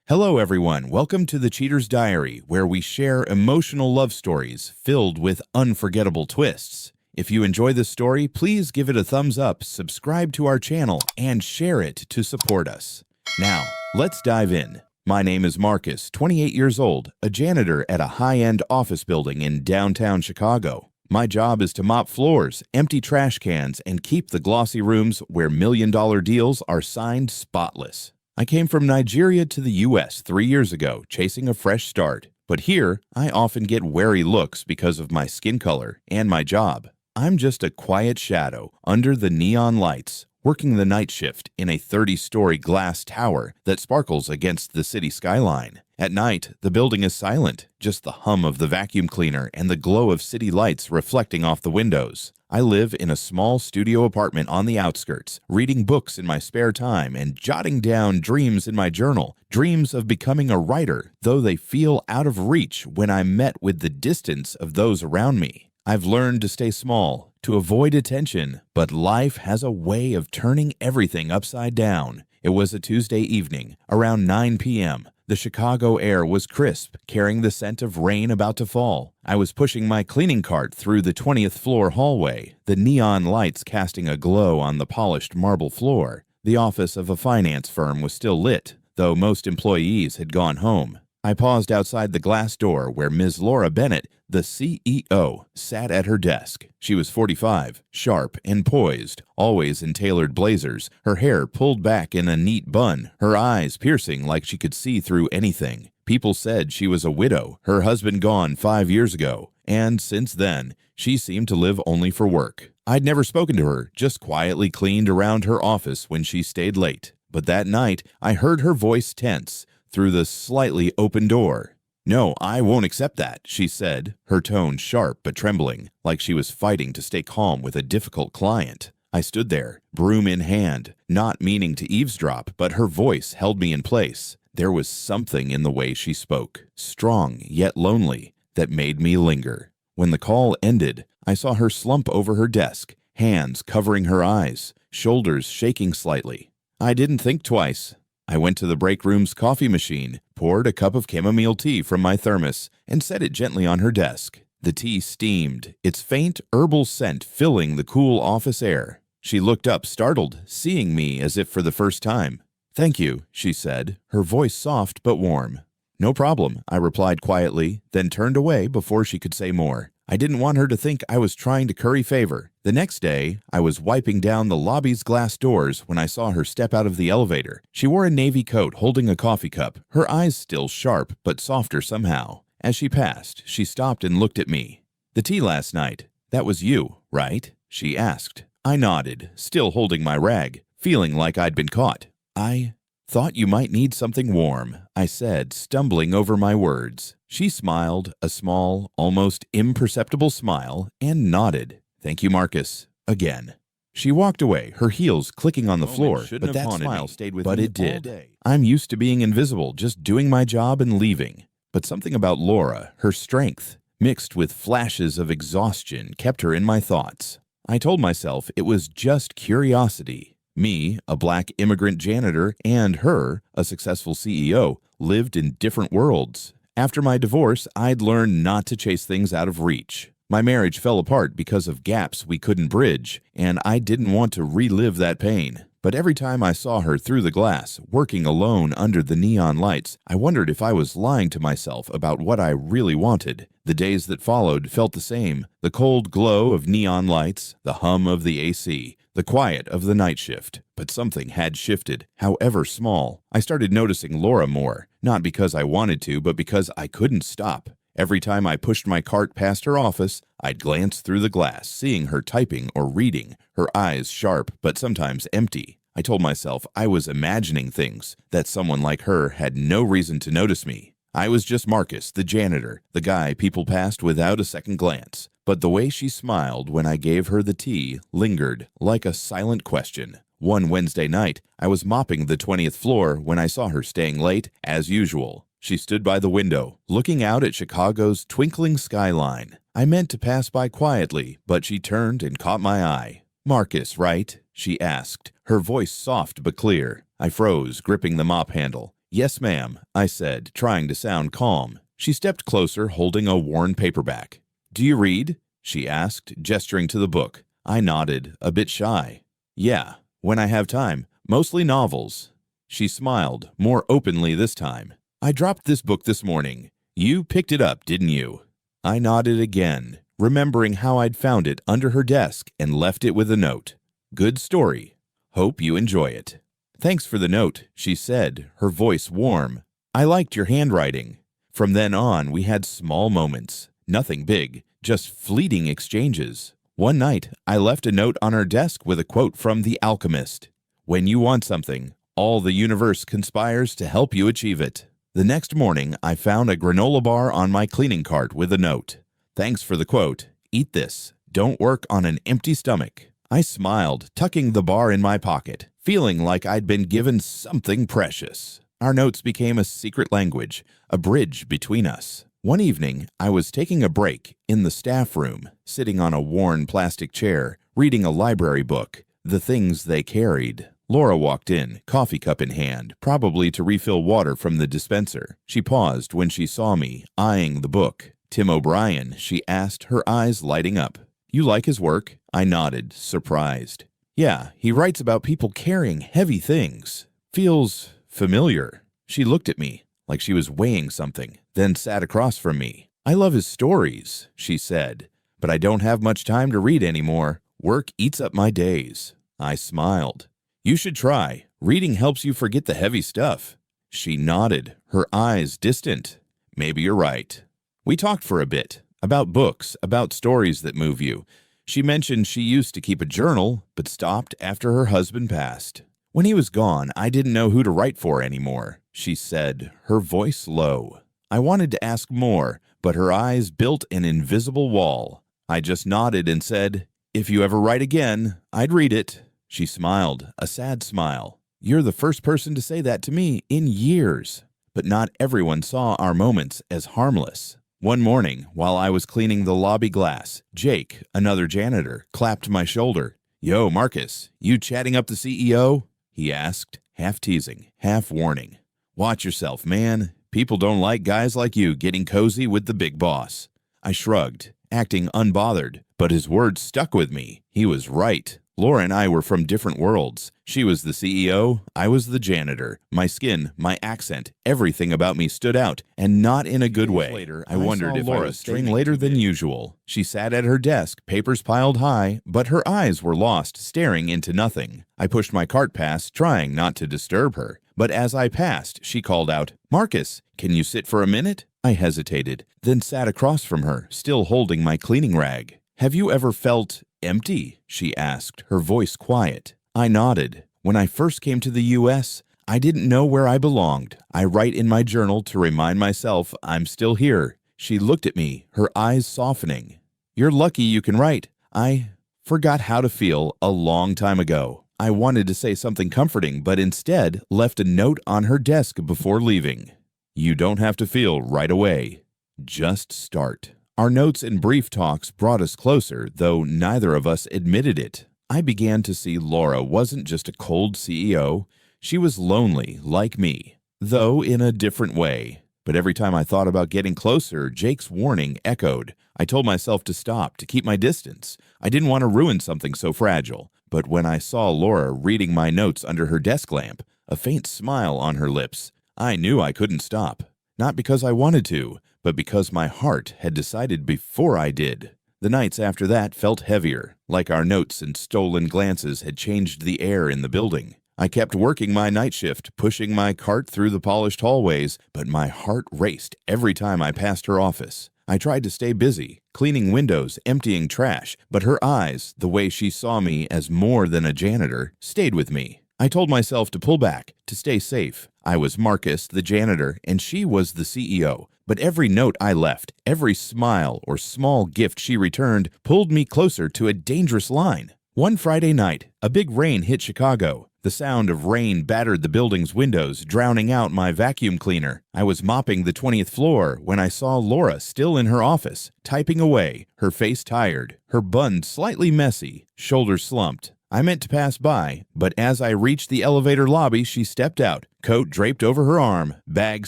Hello, everyone. Welcome to The Cheater's Diary, where we share emotional love stories filled with unforgettable twists. If you enjoy this story, please give it a thumbs up, subscribe to our channel, and share it to support us. Now, let's dive in. My name is Marcus, 28 years old, a janitor at a high-end office building in downtown Chicago. My job is to mop floors, empty trash cans, and keep the glossy rooms where million-dollar deals are signed spotless. I came from Nigeria to the U.S. 3 years ago, chasing a fresh start. But here, I often get wary looks because of my skin color and my job. I'm just a quiet shadow under the neon lights, working the night shift in a 30-story glass tower that sparkles against the city skyline. At night, the building is silent, just the hum of the vacuum cleaner and the glow of city lights reflecting off the windows. I live in a small studio apartment on the outskirts, reading books in my spare time and jotting down dreams in my journal, dreams of becoming a writer, though they feel out of reach when I'm met with the distance of those around me. I've learned to stay small, to avoid attention, but life has a way of turning everything upside down. It was a Tuesday evening, around 9 p.m. The Chicago air was crisp, carrying the scent of rain about to fall. I was pushing my cleaning cart through the 20th floor hallway, the neon lights casting a glow on the polished marble floor. The office of a finance firm was still lit, though most employees had gone home. I paused outside the glass door where Ms. Laura Bennett, the CEO, sat at her desk. She was 45, sharp and poised, always in tailored blazers, her hair pulled back in a neat bun, her eyes piercing like she could see through anything. People said she was a widow, her husband gone 5 years ago, and since then, she seemed to live only for work. I'd never spoken to her, just quietly cleaned around her office when she stayed late. But that night, I heard her voice tense through the slightly open door. "No, I won't accept that," she said, her tone sharp but trembling, like she was fighting to stay calm with a difficult client. I stood there, broom in hand, not meaning to eavesdrop, but her voice held me in place. There was something in the way she spoke, strong yet lonely, that made me linger. When the call ended, I saw her slump over her desk, hands covering her eyes, shoulders shaking slightly. I didn't think twice. I went to the break room's coffee machine, poured a cup of chamomile tea from my thermos, and set it gently on her desk. The tea steamed, its faint herbal scent filling the cool office air. She looked up, startled, seeing me as if for the first time. "Thank you," she said, her voice soft but warm. "No problem," I replied quietly, then turned away before she could say more. I didn't want her to think I was trying to curry favor. The next day, I was wiping down the lobby's glass doors when I saw her step out of the elevator. She wore a navy coat holding a coffee cup, her eyes still sharp but softer somehow. As she passed, she stopped and looked at me. "The tea last night, that was you, right?" she asked. I nodded, still holding my rag, feeling like I'd been caught. "I thought you might need something warm," I said, stumbling over my words. She smiled, a small, almost imperceptible smile, and nodded. "Thank you, Marcus." Again. She walked away, her heels clicking on the floor, but that smile stayed with me. But it did. I'm used to being invisible, just doing my job and leaving. But something about Laura, her strength, mixed with flashes of exhaustion, kept her in my thoughts. I told myself it was just curiosity. Me, a black immigrant janitor, and her, a successful CEO, lived in different worlds. After my divorce, I'd learned not to chase things out of reach. My marriage fell apart because of gaps we couldn't bridge, and I didn't want to relive that pain. But every time I saw her through the glass, working alone under the neon lights, I wondered if I was lying to myself about what I really wanted. The days that followed felt the same. The cold glow of neon lights, the hum of the AC, the quiet of the night shift. But something had shifted, however small. I started noticing Laura more, not because I wanted to, but because I couldn't stop. Every time I pushed my cart past her office, I'd glance through the glass, seeing her typing or reading, her eyes sharp but sometimes empty. I told myself I was imagining things, that someone like her had no reason to notice me. I was just Marcus, the janitor, the guy people passed without a second glance. But the way she smiled when I gave her the tea lingered, like a silent question. One Wednesday night, I was mopping the 20th floor when I saw her staying late, as usual. She stood by the window, looking out at Chicago's twinkling skyline. I meant to pass by quietly, but she turned and caught my eye. "Marcus, right?" she asked, her voice soft but clear. I froze, gripping the mop handle. "Yes, ma'am," I said, trying to sound calm. She stepped closer, holding a worn paperback. "Do you read?" she asked, gesturing to the book. I nodded, a bit shy. "Yeah, when I have time, mostly novels." She smiled, more openly this time. "I dropped this book this morning. You picked it up, didn't you?" I nodded again, remembering how I'd found it under her desk and left it with a note. "Good story. Hope you enjoy it." "Thanks for the note," she said, her voice warm. "I liked your handwriting." From then on, we had small moments. Nothing big, just fleeting exchanges. One night, I left a note on her desk with a quote from The Alchemist. "When you want something, all the universe conspires to help you achieve it." The next morning, I found a granola bar on my cleaning cart with a note. "Thanks for the quote. Eat this. Don't work on an empty stomach." I smiled, tucking the bar in my pocket, feeling like I'd been given something precious. Our notes became a secret language, a bridge between us. One evening, I was taking a break in the staff room, sitting on a worn plastic chair, reading a library book, The Things They Carried. Laura walked in, coffee cup in hand, probably to refill water from the dispenser. She paused when she saw me, eyeing the book. "Tim O'Brien," she asked, her eyes lighting up. "You like his work?" I nodded, surprised. "Yeah, he writes about people carrying heavy things. Feels familiar." She looked at me, like she was weighing something, then sat across from me. "I love his stories," she said, "but I don't have much time to read anymore. Work eats up my days." I smiled. "You should try. Reading helps you forget the heavy stuff." She nodded, her eyes distant. "Maybe you're right." We talked for a bit, about books, about stories that move you. She mentioned she used to keep a journal, but stopped after her husband passed. "When he was gone, I didn't know who to write for anymore," she said, her voice low. I wanted to ask more, but her eyes built an invisible wall. I just nodded and said, "If you ever write again, I'd read it." She smiled, a sad smile. "You're the first person to say that to me in years." But not everyone saw our moments as harmless. One morning, while I was cleaning the lobby glass, Jake, another janitor, clapped my shoulder. "Yo, Marcus, you chatting up the CEO?" he asked, half teasing, half warning. "Watch yourself, man. People don't like guys like you getting cozy with the big boss." I shrugged, acting unbothered, but his words stuck with me. He was right. Laura and I were from different worlds. She was the CEO, I was the janitor. My skin, my accent, everything about me stood out, and not in a good way. Later, I wondered if Laura was staying later than usual. She sat at her desk, papers piled high, but her eyes were lost, staring into nothing. I pushed my cart past, trying not to disturb her. But as I passed, she called out, "Marcus, can you sit for a minute?" I hesitated, then sat across from her, still holding my cleaning rag. "Have you ever felt empty?" she asked, her voice quiet. I nodded. "When I first came to the U.S., I didn't know where I belonged. I write in my journal to remind myself I'm still here." She looked at me, her eyes softening. "You're lucky you can write. I forgot how to feel a long time ago." I wanted to say something comforting, but instead left a note on her desk before leaving. "You don't have to feel right away. Just start." Our notes and brief talks brought us closer, though neither of us admitted it. I began to see Laura wasn't just a cold CEO. She was lonely, like me, though in a different way. But every time I thought about getting closer, Jake's warning echoed. I told myself to stop, to keep my distance. I didn't want to ruin something so fragile. But when I saw Laura reading my notes under her desk lamp, a faint smile on her lips, I knew I couldn't stop. Not because I wanted to, but because my heart had decided before I did. The nights after that felt heavier, like our notes and stolen glances had changed the air in the building. I kept working my night shift, pushing my cart through the polished hallways, but my heart raced every time I passed her office. I tried to stay busy, cleaning windows, emptying trash, but her eyes, the way she saw me as more than a janitor, stayed with me. I told myself to pull back, to stay safe. I was Marcus, the janitor, and she was the CEO. But every note I left, every smile or small gift she returned, pulled me closer to a dangerous line. One Friday night, a big rain hit Chicago. The sound of rain battered the building's windows, drowning out my vacuum cleaner. I was mopping the 20th floor when I saw Laura still in her office, typing away, her face tired, her bun slightly messy, shoulders slumped. I meant to pass by, but as I reached the elevator lobby, she stepped out, coat draped over her arm, bag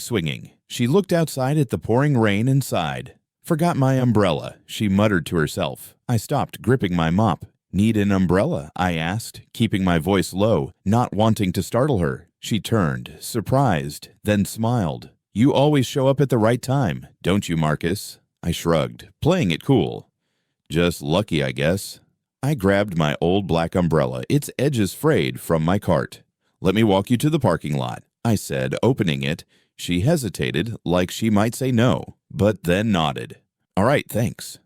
swinging. She looked outside at the pouring rain and sighed. "Forgot my umbrella," she muttered to herself. I stopped gripping my mop. "Need an umbrella?" I asked, keeping my voice low, not wanting to startle her. She turned, surprised, then smiled. "You always show up at the right time, don't you, Marcus?" I shrugged, playing it cool. "Just lucky, I guess." I grabbed my old black umbrella, its edges frayed, from my cart. "Let me walk you to the parking lot," I said, opening it. She hesitated, like she might say no, but then nodded. "All right, thanks."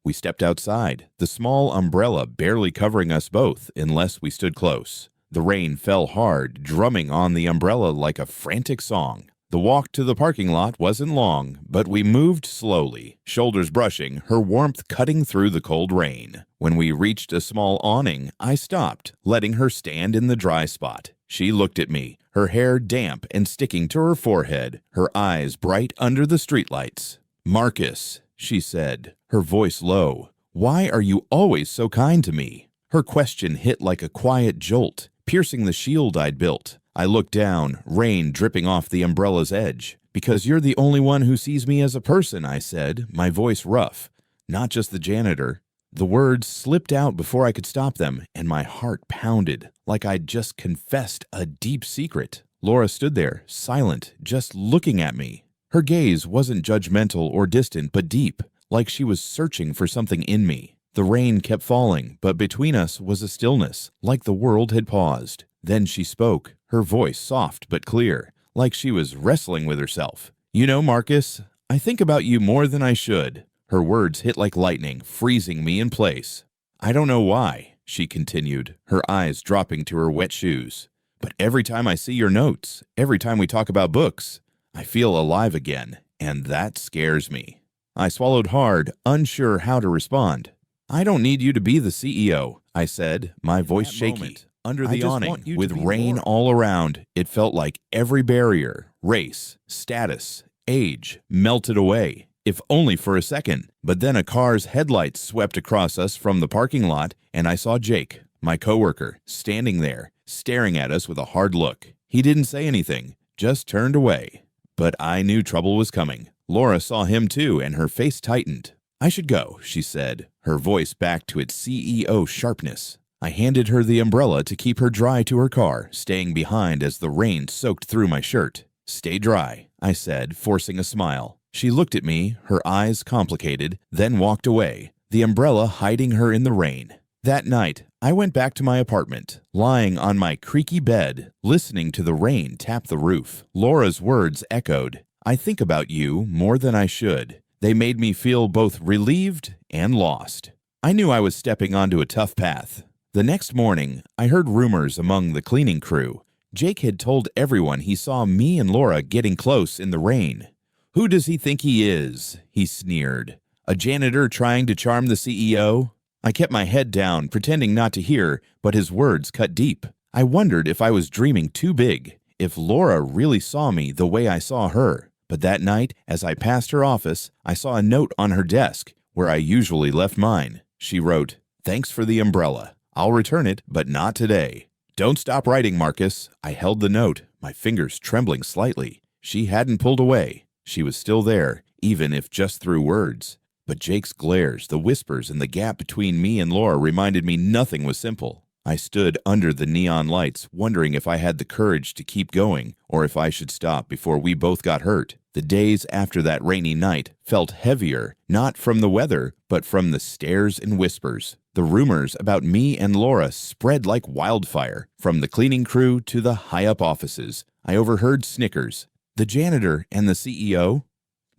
We stepped outside, the small umbrella barely covering us both unless we stood close. The rain fell hard, drumming on the umbrella like a frantic song. The walk to the parking lot wasn't long, but we moved slowly, shoulders brushing, her warmth cutting through the cold rain. When we reached a small awning, I stopped, letting her stand in the dry spot. She looked at me, her hair damp and sticking to her forehead, her eyes bright under the streetlights. "Marcus," she said, her voice low, "why are you always so kind to me?" Her question hit like a quiet jolt, piercing the shield I'd built. I looked down, rain dripping off the umbrella's edge. "Because you're the only one who sees me as a person," I said, my voice rough. "Not just the janitor." The words slipped out before I could stop them, and my heart pounded, like I'd just confessed a deep secret. Laura stood there, silent, just looking at me. Her gaze wasn't judgmental or distant, but deep, like she was searching for something in me. The rain kept falling, but between us was a stillness, like the world had paused. Then she spoke, her voice soft but clear, like she was wrestling with herself. "You know, Marcus, I think about you more than I should." Her words hit like lightning, freezing me in place. "I don't know why," she continued, her eyes dropping to her wet shoes. "But every time I see your notes, every time we talk about books, I feel alive again, and that scares me." I swallowed hard, unsure how to respond. "I don't need you to be the CEO," I said, my voice shaky. Under the awning, with rain all around, it felt like every barrier, race, status, age, melted away, if only for a second. But then a car's headlights swept across us from the parking lot, and I saw Jake, my coworker, standing there, staring at us with a hard look. He didn't say anything, just turned away. But I knew trouble was coming. Laura saw him too, and her face tightened. "I should go," she said, her voice back to its CEO sharpness. I handed her the umbrella to keep her dry to her car, staying behind as the rain soaked through my shirt. "Stay dry," I said, forcing a smile. She looked at me, her eyes complicated, then walked away, the umbrella hiding her in the rain. That night, I went back to my apartment, lying on my creaky bed, listening to the rain tap the roof. Laura's words echoed, "I think about you more than I should." They made me feel both relieved and lost. I knew I was stepping onto a tough path. The next morning, I heard rumors among the cleaning crew. Jake had told everyone he saw me and Laura getting close in the rain. "Who does he think he is?" he sneered. "A janitor trying to charm the CEO?" I kept my head down, pretending not to hear, but his words cut deep. I wondered if I was dreaming too big, if Laura really saw me the way I saw her. But that night, as I passed her office, I saw a note on her desk, where I usually left mine. She wrote, "Thanks for the umbrella. I'll return it, but not today." "Don't stop writing, Marcus." I held the note, my fingers trembling slightly. She hadn't pulled away. She was still there, even if just through words. But Jake's glares, the whispers, and the gap between me and Laura reminded me nothing was simple. I stood under the neon lights, wondering if I had the courage to keep going, or if I should stop before we both got hurt. The days after that rainy night felt heavier, not from the weather, but from the stares and whispers. The rumors about me and Laura spread like wildfire, from the cleaning crew to the high-up offices. I overheard snickers. "The janitor and the CEO?"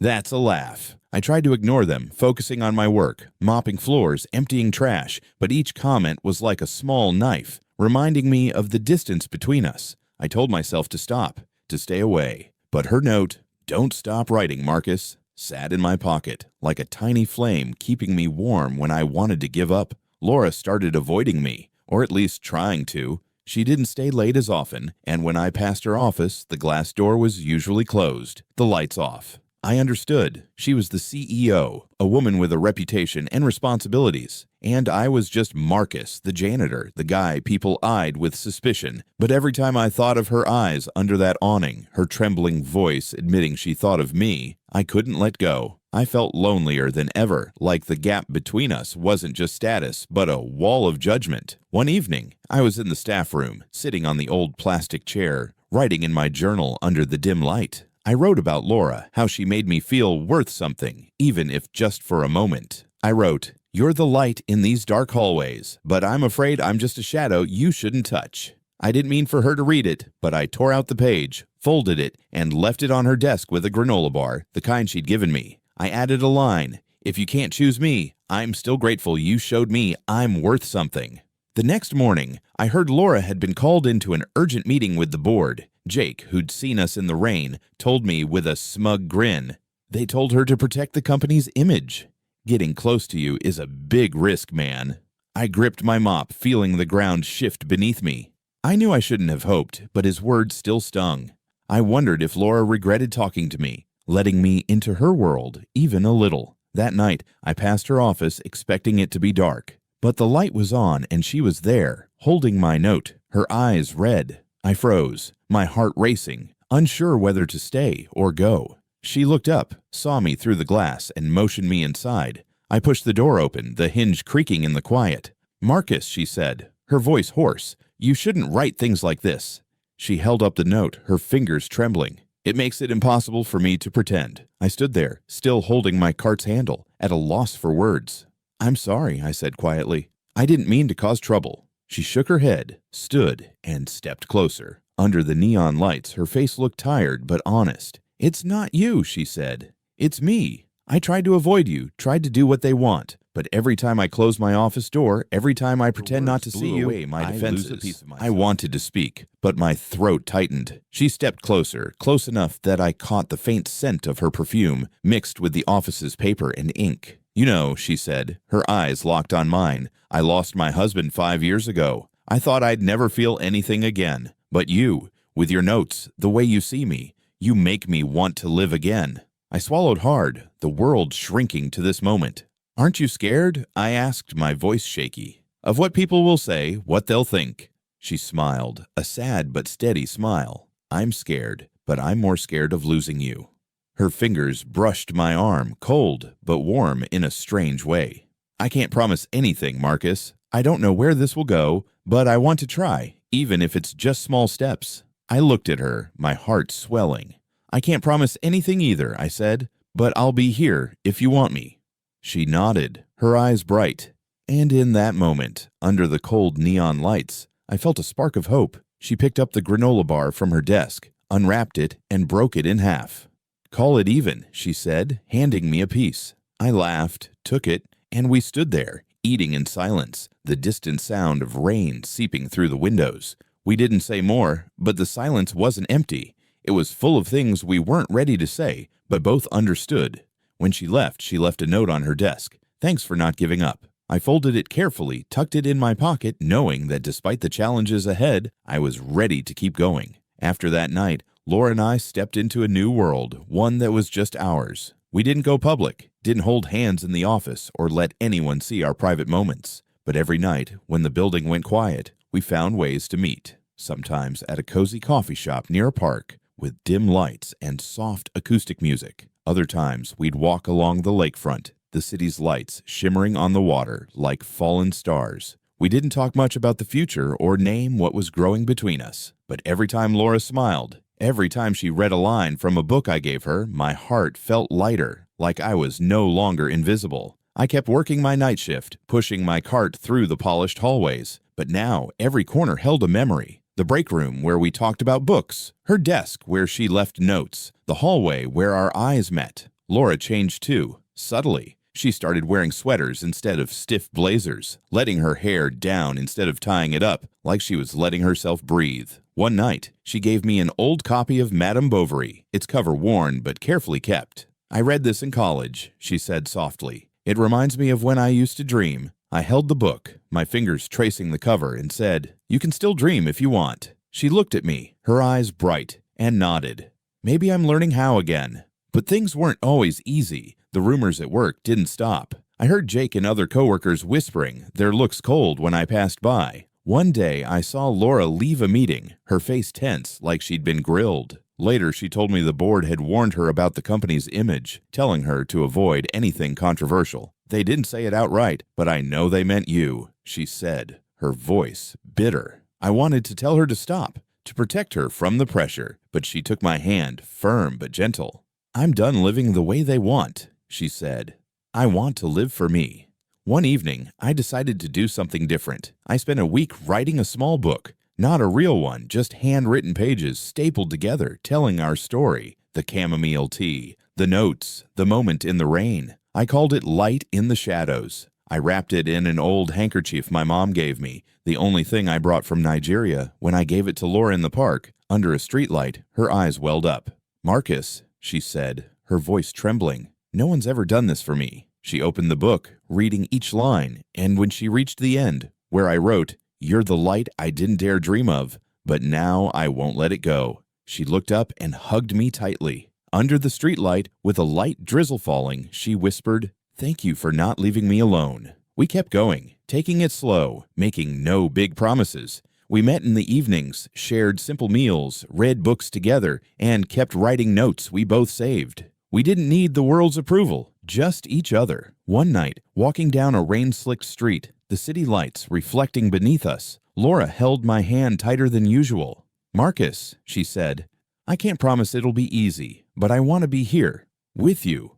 That's a laugh. I tried to ignore them, focusing on my work, mopping floors, emptying trash, but each comment was like a small knife, reminding me of the distance between us. I told myself to stop, to stay away. But her note, "Don't stop writing, Marcus," sat in my pocket, like a tiny flame keeping me warm when I wanted to give up. Laura started avoiding me, or at least trying to. She didn't stay late as often, and when I passed her office, the glass door was usually closed, the lights off. I understood. She was the CEO, a woman with a reputation and responsibilities. And I was just Marcus, the janitor, the guy people eyed with suspicion. But every time I thought of her eyes under that awning, her trembling voice admitting she thought of me, I couldn't let go. I felt lonelier than ever, like the gap between us wasn't just status, but a wall of judgment. One evening, I was in the staff room, sitting on the old plastic chair, writing in my journal under the dim light. I wrote about Laura, how she made me feel worth something, even if just for a moment. I wrote, "You're the light in these dark hallways, but I'm afraid I'm just a shadow you shouldn't touch." I didn't mean for her to read it, but I tore out the page, folded it, and left it on her desk with a granola bar, the kind she'd given me. I added a line, "If you can't choose me, I'm still grateful you showed me I'm worth something." The next morning, I heard Laura had been called into an urgent meeting with the board. Jake, who'd seen us in the rain, told me with a smug grin. They told her to protect the company's image. Getting close to you is a big risk, man. I gripped my mop, feeling the ground shift beneath me. I knew I shouldn't have hoped, but his words still stung. I wondered if Laura regretted talking to me, letting me into her world, even a little. That night, I passed her office expecting it to be dark. But the light was on and she was there, holding my note, her eyes red. I froze, my heart racing, unsure whether to stay or go. She looked up, saw me through the glass, and motioned me inside. I pushed the door open, the hinge creaking in the quiet. "Marcus," she said, her voice hoarse, "you shouldn't write things like this." She held up the note, her fingers trembling. "It makes it impossible for me to pretend." I stood there, still holding my cart's handle, at a loss for words. "I'm sorry," I said quietly. "I didn't mean to cause trouble." She shook her head, stood, and stepped closer. Under the neon lights, her face looked tired but honest. "It's not you," she said. "It's me. I tried to avoid you, tried to do what they want. But every time I close my office door, every time I pretend not to see you, I lose a piece of myself." I wanted to speak, but my throat tightened. She stepped closer, close enough that I caught the faint scent of her perfume, mixed with the office's paper and ink. "You know," she said, her eyes locked on mine, "I lost my husband 5 years ago. I thought I'd never feel anything again. But you, with your notes, the way you see me, you make me want to live again." I swallowed hard, the world shrinking to this moment. "Aren't you scared?" I asked, my voice shaky. "Of what people will say, what they'll think." She smiled, a sad but steady smile. "I'm scared, but I'm more scared of losing you." Her fingers brushed my arm, cold but warm in a strange way. "I can't promise anything, Marcus. I don't know where this will go, but I want to try, even if it's just small steps." I looked at her, my heart swelling. "I can't promise anything either," I said, "but I'll be here if you want me." She nodded, her eyes bright. And in that moment, under the cold neon lights, I felt a spark of hope. She picked up the granola bar from her desk, unwrapped it, and broke it in half. "Call it even," she said, handing me a piece. I laughed, took it, and we stood there, eating in silence, the distant sound of rain seeping through the windows. We didn't say more, but the silence wasn't empty. It was full of things we weren't ready to say, but both understood. When she left a note on her desk. "Thanks for not giving up." I folded it carefully, tucked it in my pocket, knowing that despite the challenges ahead, I was ready to keep going. After that night, Laura and I stepped into a new world, one that was just ours. We didn't go public, didn't hold hands in the office, or let anyone see our private moments. But every night, when the building went quiet, we found ways to meet, sometimes at a cozy coffee shop near a park, with dim lights and soft acoustic music. Other times, we'd walk along the lakefront, the city's lights shimmering on the water like fallen stars. We didn't talk much about the future or name what was growing between us. But every time Laura smiled, every time she read a line from a book I gave her, my heart felt lighter, like I was no longer invisible. I kept working my night shift, pushing my cart through the polished hallways. But now, every corner held a memory. The break room where we talked about books, her desk where she left notes, the hallway where our eyes met. Laura changed too, subtly. She started wearing sweaters instead of stiff blazers, letting her hair down instead of tying it up, like she was letting herself breathe. One night, she gave me an old copy of Madame Bovary, its cover worn but carefully kept. "I read this in college," she said softly. "It reminds me of when I used to dream." I held the book, my fingers tracing the cover, and said, "You can still dream if you want." She looked at me, her eyes bright, and nodded. "Maybe I'm learning how again." But things weren't always easy. The rumors at work didn't stop. I heard Jake and other coworkers whispering, their looks cold when I passed by. One day, I saw Laura leave a meeting, her face tense like she'd been grilled. Later, she told me the board had warned her about the company's image, telling her to avoid anything controversial. They didn't say it outright, but I know they meant you, she said, her voice bitter. I wanted to tell her to stop, to protect her from the pressure, but she took my hand, firm but gentle. I'm done living the way they want, she said. I want to live for me. One evening, I decided to do something different. I spent a week writing a small book. Not a real one, just handwritten pages stapled together, telling our story. The chamomile tea, the notes, the moment in the rain. I called it Light in the Shadows. I wrapped it in an old handkerchief my mom gave me, the only thing I brought from Nigeria. When I gave it to Laura in the park, under a streetlight, her eyes welled up. Marcus, she said, her voice trembling. No one's ever done this for me. She opened the book, reading each line, and when she reached the end, where I wrote, "You're the light I didn't dare dream of, but now I won't let it go," she looked up and hugged me tightly. Under the streetlight, with a light drizzle falling, she whispered, "Thank you for not leaving me alone." We kept going, taking it slow, making no big promises. We met in the evenings, shared simple meals, read books together, and kept writing notes we both saved. We didn't need the world's approval, just each other. One night, walking down a rain-slicked street, the city lights reflecting beneath us, Laura held my hand tighter than usual. "Marcus," she said, "I can't promise it'll be easy, but I want to be here, with you."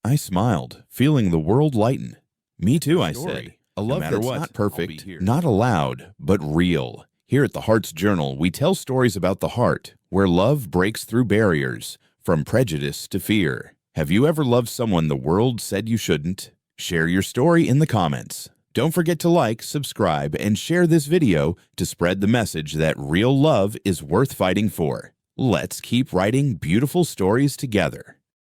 I smiled, feeling the world lighten. "Me too," I said. "A love that's not perfect, not allowed, but real." Here at the Heart's Journal, we tell stories about the heart, where love breaks through barriers, from prejudice to fear. Have you ever loved someone the world said you shouldn't? Share your story in the comments. Don't forget to like, subscribe, and share this video to spread the message that real love is worth fighting for. Let's keep writing beautiful stories together.